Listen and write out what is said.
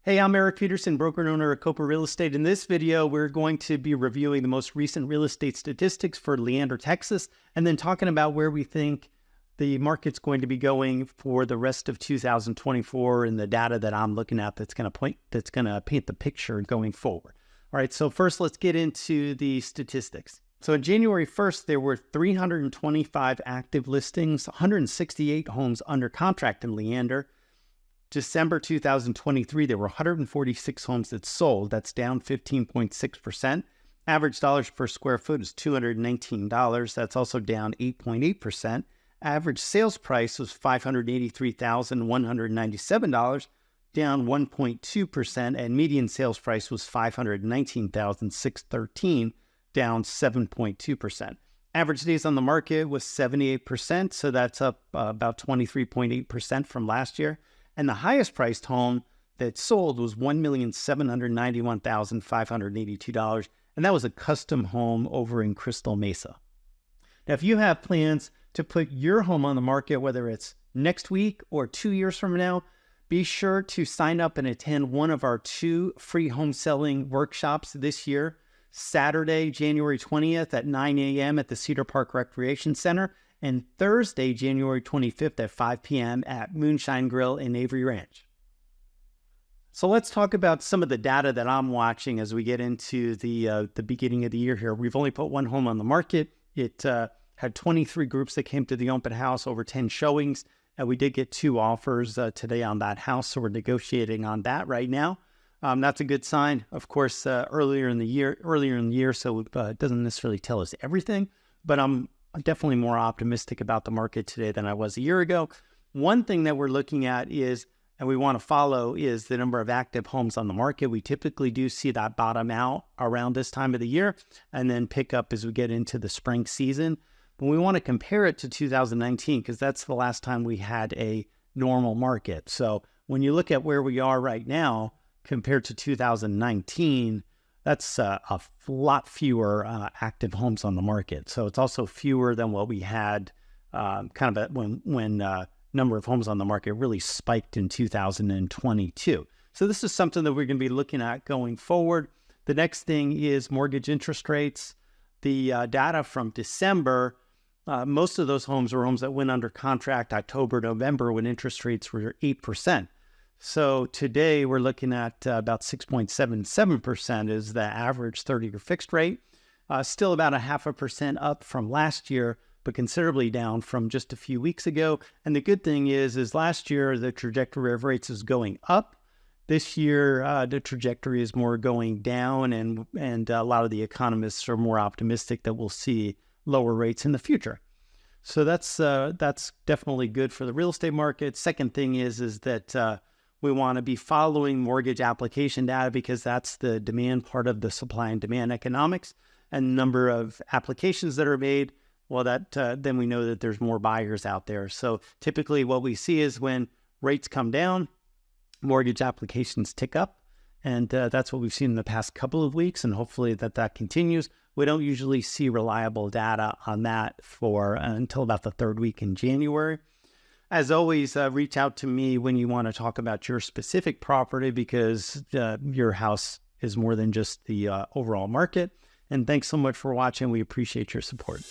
Hey, I'm Eric Peterson, broker and owner of Kopa Real Estate. In this video, we're going to be reviewing the most recent real estate statistics for Leander, Texas, and then talking about where we think the market's going to be going for the rest of 2024 and the data that I'm looking at that's going to paint the picture going forward. All right, so first let's get into the statistics. So on January 1st, there were 325 active listings, 168 homes under contract in Leander. December 2023, there were 146 homes that sold. That's down 15.6%. Average dollars per square foot is $219. That's also down 8.8%. Average sales price was $583,197, down 1.2%. And median sales price was $519,613, down 7.2%. Average days on the market was 78%, so that's up about 23.8% from last year. And the highest priced home that sold was $1,791,582. And that was a custom home over in Crystal Mesa. Now, if you have plans to put your home on the market, whether it's next week or 2 years from now, be sure to sign up and attend one of our 2 free home selling workshops this year. Saturday, January 20th at 9 a.m. at the Cedar Park Recreation Center, and Thursday, January 25th at 5 p.m. at Moonshine Grill in Avery Ranch. So let's talk about some of the data that I'm watching as we get into the beginning of the year here. We've only put one home on the market. It had 23 groups that came to the open house, over 10 showings, and we did get 2 offers today on that house, so we're negotiating on that right now. That's a good sign. Of course, earlier in the year, so it doesn't necessarily tell us everything, but I'm definitely more optimistic about the market today than I was a year ago. One thing that we're looking at is, and we want to follow, is the number of active homes on the market. We typically do see that bottom out around this time of the year and then pick up as we get into the spring season. But we want to compare it to 2019 because that's the last time we had a normal market. So when you look at where we are right now compared to 2019, that's a lot fewer active homes on the market. So it's also fewer than what we had when number of homes on the market really spiked in 2022. So this is something that we're going to be looking at going forward. The next thing is mortgage interest rates. The data from December, most of those homes were homes that went under contract October, November when interest rates were 8%. So today we're looking at about 6.77% is the average 30-year fixed rate. Still about 0.5% up from last year, but considerably down from just a few weeks ago. And the good thing is last year the trajectory of rates is going up. This year the trajectory is more going down, and a lot of the economists are more optimistic that we'll see lower rates in the future. So that's definitely good for the real estate market. Second thing is that we want to be following mortgage application data because that's the demand part of the supply and demand economics, and number of applications that are made. Well, then we know that there's more buyers out there. So typically what we see is when rates come down, mortgage applications tick up. And that's what we've seen in the past couple of weeks, and hopefully that continues. We don't usually see reliable data on that until about the 3rd week in January. As always, reach out to me when you want to talk about your specific property because your house is more than just the overall market. And thanks so much for watching. We appreciate your support.